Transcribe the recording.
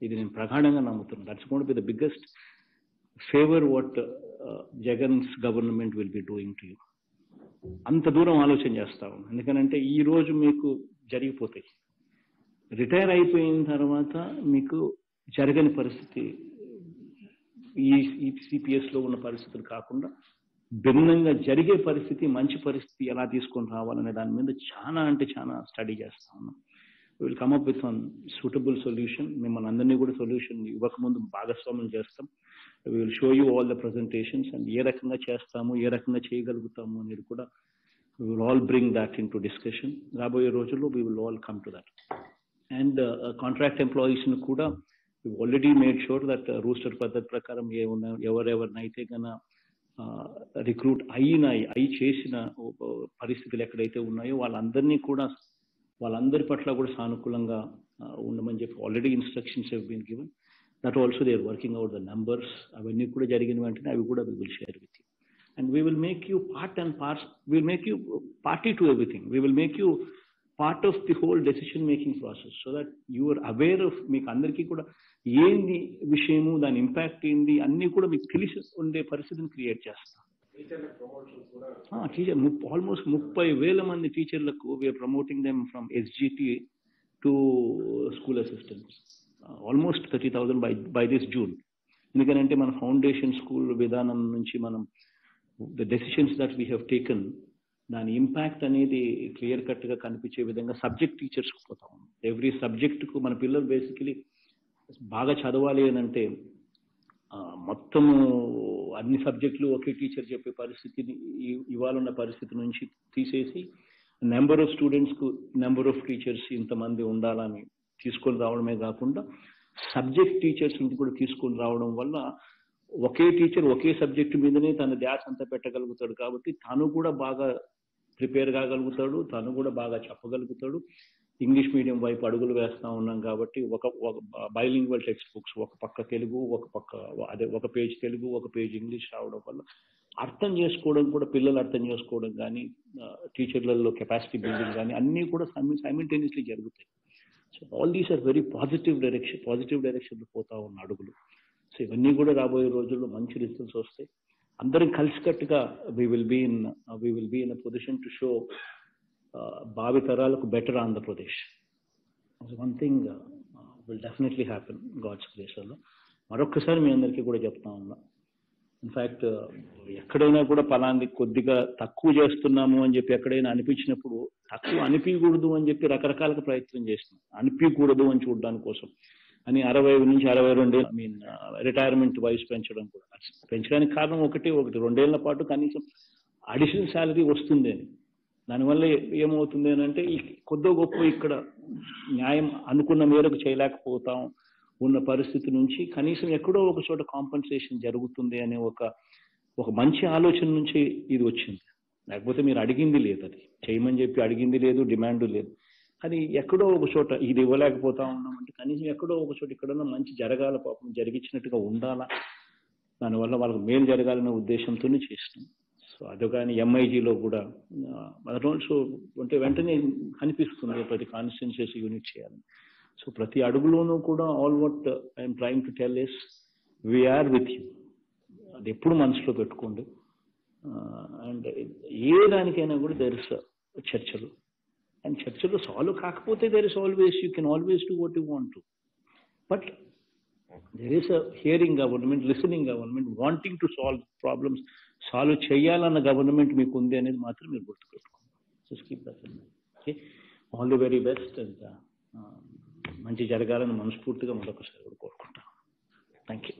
ఇది నేను ప్రగాఢంగా నమ్ముతున్నాను. That's going to be the biggest favour what Jagan's government will be doing to you. అంత దూరం ఆలోచన చేస్తా ఉన్నాను. ఎందుకనంటే ఈ రోజు మీకు జరిగిపోతాయి, రిటైర్ అయిపోయిన తర్వాత మీకు జరగని పరిస్థితి, ఈ సిపిఎస్లో ఉన్న పరిస్థితులు కాకుండా భిన్నంగా జరిగే పరిస్థితి, మంచి పరిస్థితి ఎలా తీసుకొని రావాలనే దాని మీద చాలా అంటే చాలా స్టడీ చేస్తా ఉన్నాం. Will come up with one suitable solution. మిమ్మల్ని అందరినీ కూడా సొల్యూషన్ ఇవ్వకముందు భాగస్వామ్యం చేస్తాం. We will show you all the presentations and ఏ రకంగా చేస్తాము, ఏ రకంగా చేయగలుగుతాము అనేది కూడా we will all bring that into discussion. రాబోయే రోజుల్లో we will all come to that. And contract ఎంప్లాయీస్ని కూడా we already made sure that roster పద్ధతి ప్రకారం ఎవరెవరినైతే కన్నా రిక్రూట్ అయి చేసిన పరిస్థితులు ఎక్కడైతే ఉన్నాయో వాళ్ళందరి పట్ల కూడా సానుకూలంగా ఉండమని చెప్పి already instructions have been given. That also they are working out the numbers. అవన్నీ కూడా జరిగిన వెంటనే అవి కూడా we will share with you. And we will make you will make you party to everything. We will make you part of the whole decision making process so that you are aware of, మీకు అందరికీ కూడా ఏంది విషయము, దాని impact ఏంది అన్నీ కూడా మీకు తెలిసి ఉండే పరిస్థితిని క్రియేట్ చేస్తాం. టీచర్ ఆల్మోస్ట్ 30,000 మంది టీచర్లకు we're promoting them from SGT to school assistants, almost 30,000 by this June. ఎందుకంటే మన ఫౌండేషన్ స్కూల్ విధానం నుంచి మనం the decisions that we have taken, దాని ఇంపాక్ట్ అనేది క్లియర్ కట్గా కనిపించే విధంగా సబ్జెక్ట్ టీచర్స్కి పోతా ఉన్నాం. ఎవ్రీ సబ్జెక్టుకు మన పిల్లలు బేసికలీ బాగా చదవాలి అని అంటే మొత్తము అన్ని సబ్జెక్టులు ఒకే టీచర్ చెప్పే పరిస్థితిని ఇవాళ ఉన్న పరిస్థితి నుంచి తీసేసి నెంబర్ ఆఫ్ స్టూడెంట్స్కు నెంబర్ ఆఫ్ టీచర్స్ ఇంతమంది ఉండాలని తీసుకొని రావడమే కాకుండా సబ్జెక్ట్ టీచర్స్ కూడా తీసుకొని రావడం వల్ల ఒకే టీచర్ ఒకే సబ్జెక్టు మీదనే తన ధ్యాస అంతా పెట్టగలుగుతాడు. కాబట్టి తను కూడా బాగా ప్రిపేర్ కాగలుగుతాడు, తను కూడా బాగా చెప్పగలుగుతాడు. ఇంగ్లీష్ మీడియం వైపు అడుగులు వేస్తూ ఉన్నాం కాబట్టి ఒక బైలింగ్వల్ టెక్స్ట్ బుక్స్, ఒక పక్క తెలుగు, ఒక పేజ్ తెలుగు, ఒక పేజ్ ఇంగ్లీష్ రావడం వల్ల అర్థం చేసుకోవడం కూడా, పిల్లలు అర్థం చేసుకోవడం కానీ, టీచర్లలో కెపాసిటీ బిల్డింగ్ కానీ అన్నీ కూడా సైమిల్టేనియస్లీ జరుగుతాయి. So all these are very positive డైరెక్షన్లో పోతా ఉన్న అడుగులు. సో ఇవన్నీ కూడా రాబోయే రోజుల్లో మంచి రిజల్ట్స్ వస్తాయి. అందరం కలిసికట్టుగా we will be in a position to show భావి తరాలకు better Andhra Pradesh. One thing will definitely happen God's grace వల్ల. మరొక్కసారి మీ అందరికీ కూడా చెప్తా ఉన్నా, ఇన్ఫ్యాక్ట్ ఎక్కడైనా కూడా పలాంది కొద్దిగా తక్కువ చేస్తున్నాము అని చెప్పి ఎక్కడైనా అనిపించినప్పుడు తక్కువ అనిపించకూడదు అని చెప్పి రకరకాలుగా ప్రయత్నం చేస్తున్నాం, అనిపించకూడదు అని చూడడానికి కోసం అని 60 నుంచి 62 రిటైర్మెంట్ వయసు పెంచడం కూడా. పెంచడానికి కారణం ఒకటి 2 ఏళ్ల పాటు కనీసం అడిషనల్ శాలరీ వస్తుంది అని. దానివల్ల ఏమవుతుంది అని అంటే ఈ కొద్దో గొప్ప ఇక్కడ న్యాయం అనుకున్న మేరకు చేయలేకపోతాం ఉన్న పరిస్థితి నుంచి కనీసం ఎక్కడో ఒక చోట కాంపన్సేషన్ జరుగుతుంది అనే ఒక మంచి ఆలోచన నుంచి ఇది వచ్చింది. లేకపోతే మీరు అడిగింది లేదు, అది చేయమని చెప్పి అడిగింది లేదు, డిమాండ్ లేదు. కానీ ఎక్కడో ఒక చోట ఇది ఇవ్వలేకపోతా ఉన్నామంటే కనీసం ఎక్కడో ఒక చోట ఇక్కడన్నా మంచి జరగాల, పాపం జరిగించినట్టుగా ఉండాలా, దానివల్ల వాళ్ళకి మేలు జరగాలనే ఉద్దేశంతోనే చేసినాం. సో అది కానీ ఎంఐజీలో కూడా ఆల్సో అంటే వెంటనే కనిపిస్తుంది ప్రతి కాన్స్టిట్యున్సీస్ యూనిట్ చేయాలని. సో ప్రతి అడుగులోనూ కూడా all what I'm trying to tell is we're with you. అది ఎప్పుడు మనసులో పెట్టుకోండి. అండ్ ఏ దానికైనా కూడా దేర్ ఇస్ చర్చలు, అండ్ చర్చలు సాల్వ్ కాకపోతే there is always, you can always do what you want to, but there is a hearing government, listening government, wanting to solve problems, solve చేయాలన్న గవర్నమెంట్ మీకు ఉంది అనేది మాత్రం మీరు గుర్తుపెట్టుకోండి. So keep that in mind. Okay, all the very best. And మంచి జరగాలని మనస్ఫూర్తిగా మరొకసారి కూడా కోరుకుంటాను. Thank you.